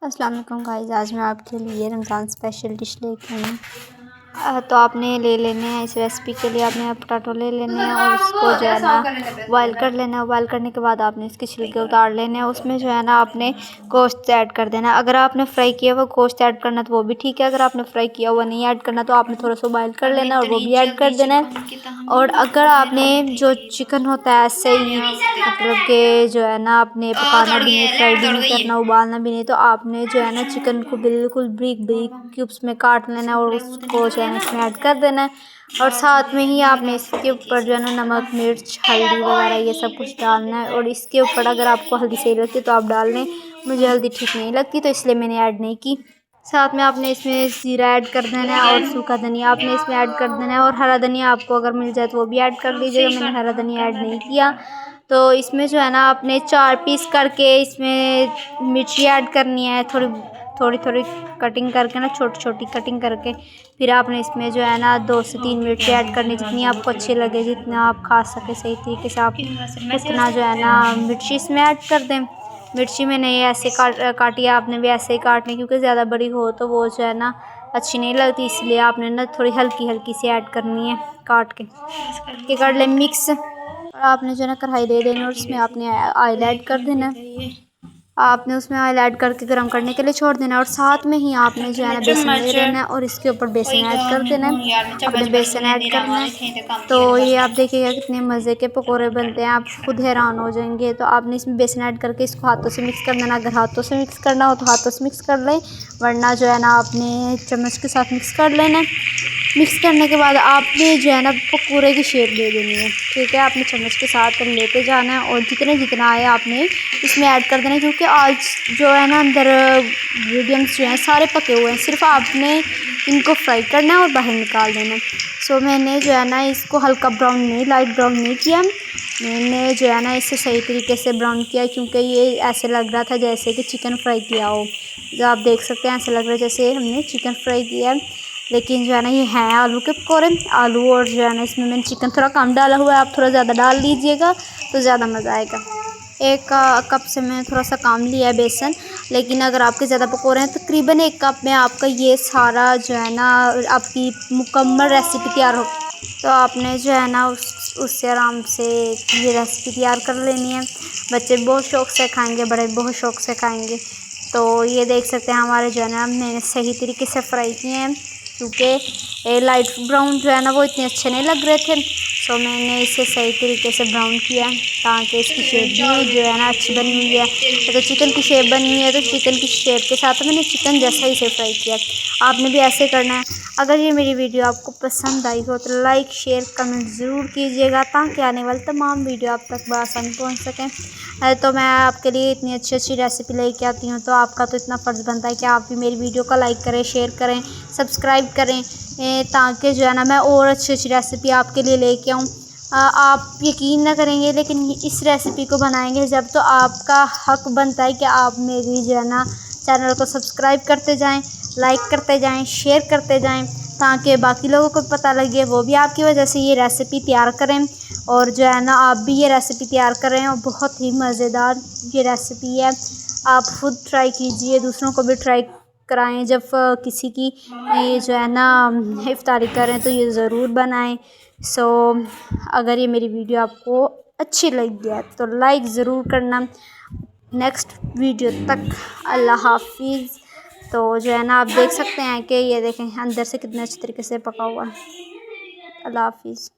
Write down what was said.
अस्सलाम वालेकुम गाइस, आज मैं आपके लिए रमज़ान स्पेशल डिश लेके आई हूँ। तो आपने ले लेने हैं इस रेसिपी के लिए आपने पोटैटो ले लेने हैं और इसको जो है ना बॉयल कर लेना है। बॉयल करने के बाद आपने इसके छिलके उतार लेने हैं। उसमें जो है ना आपने गोश्त ऐड कर देना है। अगर आपने फ्राई किया हुआ गोश्त ऐड करना तो वो भी ठीक है। अगर आपने फ्राई किया हुआ नहीं ऐड करना तो आपने थोड़ा सा बॉयल कर लेना है और वो भी ऐड कर देना है। और अगर आपने जो चिकन होता है ऐसे ही मतलब कि जो है ना आपने पकाना भी नहीं, फ्राई भी नहीं करना, उबालना भी नहीं, तो आपने जो है ना चिकन को बिल्कुल बारीक बारीक क्यूब्स में काट लेना है और उसको जो है ना इसमें ऐड कर देना है। और साथ में ही आपने इसके ऊपर जो है ना नमक, मिर्च, हल्दी वगैरह ये सब कुछ डालना है। और इसके ऊपर अगर आपको हल्दी सही लगती है तो आप डाल लें। मुझे हल्दी ठीक नहीं लगती तो इसलिए मैंने ऐड नहीं की। साथ में आपने इसमें ज़ीरा ऐड कर देना है और सूखा धनिया आपने इसमें ऐड कर देना है। और हरा धनिया आपको अगर मिल जाए तो वो भी ऐड कर लीजिएगा। मैंने हरा धनिया ऐड नहीं किया। तो इसमें जो है ना आपने 4 पीस करके इसमें मिर्ची ऐड करनी है, थोड़ी थोड़ी कटिंग करके ना, छोटी छोटी कटिंग करके। फिर आपने इसमें जो है ना 2 से 3 मिर्ची ऐड करनी, जितनी आपको अच्छी लगे, जितना आप खा सके सही तरीके से आप उतना जो है ना मिर्ची इसमें ऐड कर दें। मिर्ची मैंने ये ऐसे काटी है, आपने भी ऐसे ही काटनी, क्योंकि ज़्यादा बड़ी हो तो वो जो है ना अच्छी नहीं लगती, इसलिए आपने ना थोड़ी हल्की हल्की सी ऐड करनी है काट के कर लें मिक्स। और आपने जो है ना कढ़ाई दे देनी और उसमें आपने ऑयल ऐड कर देना। आपने उसमें ऑयल ऐड करके गर्म करने के लिए छोड़ देना। और साथ में ही आपने जो है ना बेसन ले लेना है और इसके ऊपर बेसन ऐड कर देना है। आपने बेसन ऐड करना है तो ये आप देखिएगा कितने मज़े के पकोड़े बनते हैं, आप खुद हैरान हो जाएंगे। तो आपने इसमें बेसन ऐड करके इसको हाथों से मिक्स कर देना। अगर हाथों से मिक्स करना हो तो हाथों से मिक्स कर लें, वरना जो है ना आपने चम्मच के साथ मिक्स कर लेना। मिक्स करने के बाद आपने जो है ना पकौड़े की शेप दे देनी है, ठीक है। आपने चम्मच के साथ लेते जाना है और जितना आए आपने इसमें ऐड कर देना है, क्योंकि आज जो है ना अंदर इंग्रेडिएंट्स जो हैं सारे पके हुए हैं, सिर्फ आपने इनको फ्राई करना है और बाहर निकाल देना है। सो मैंने जो है ना इसको हल्का ब्राउन नहीं, लाइट ब्राउन नहीं किया, मैंने जो है ना इसे सही तरीके से ब्राउन किया, क्योंकि ये ऐसे लग रहा था जैसे कि चिकन फ्राई किया हो। जो आप देख सकते हैं ऐसे लग रहा है जैसे हमने चिकन फ्राई किया है, लेकिन जो है ना ये हैं आलू के पकौड़े। आलू और जो है ना इसमें मैंने चिकन थोड़ा कम डाला हुआ है, आप थोड़ा ज़्यादा डाल लीजिएगा तो ज़्यादा मज़ा आएगा। 1 कप से मैंने थोड़ा सा कम लिया है बेसन, लेकिन अगर आपके ज़्यादा पकौड़े हैं तकरीबन 1 कप में आपका ये सारा जो है ना आपकी मुकम्मल रेसिपी तैयार हो। तो आपने जो है ना उससे आराम से ये रेसिपी तैयार कर लेनी है। बच्चे बहुत शौक़ से खाएंगे, बड़े बहुत शौक़ से खाएंगे। तो ये देख सकते हैं हमारे जो है ना मैंने सही तरीके से फ्राई किए हैं, क्योंकि लाइट ब्राउन जो है ना वो इतने अच्छे नहीं लग रहे थे। तो मैंने इसे सही तरीके से ब्राउन किया ताकि इसकी शेप भी जो है ना अच्छी बनी हुई है। तो चिकन की शेप बनी हुई है तो चिकन की शेप के साथ मैंने चिकन जैसा ही इसे फ्राई किया। आपने भी ऐसे करना है। अगर ये मेरी वीडियो आपको पसंद आई हो तो लाइक, शेयर, कमेंट ज़रूर कीजिएगा, ताकि आने वाली तमाम वीडियो आप तक बआसानी पहुँच सकें। तो मैं आपके लिए इतनी अच्छी अच्छी रेसिपी लेके आती हूँ, तो आपका तो इतना फ़र्ज़ बनता है कि आप भी मेरी वीडियो को लाइक करें, शेयर करें, सब्सक्राइब करें, ताकि जो है ना मैं और अच्छी अच्छी रेसिपी आपके लिए लेके आऊँ। आप यकीन ना करेंगे, लेकिन इस रेसिपी को बनाएंगे जब तो आपका हक बनता है कि आप मेरी जो है ना चैनल को सब्सक्राइब करते जाएं, लाइक करते जाएं, शेयर करते जाएं, ताकि बाकी लोगों को पता लगे, वो भी आपकी वजह से ये रेसिपी तैयार करें। और जो है ना आप भी ये रेसिपी तैयार करें, और बहुत ही मज़ेदार ये रेसिपी है। आप खुद ट्राई कीजिए, दूसरों को भी ट्राई कराएं। जब किसी की ये जो है ना इफ्तारी करें तो ये ज़रूर बनाएं। सो अगर ये मेरी वीडियो आपको अच्छी लगी है तो लाइक ज़रूर करना। नेक्स्ट वीडियो तक अल्लाह हाफिज़। तो जो है ना आप देख सकते हैं कि ये देखें अंदर से कितने अच्छे तरीके से पका हुआ है। अल्लाह हाफिज़।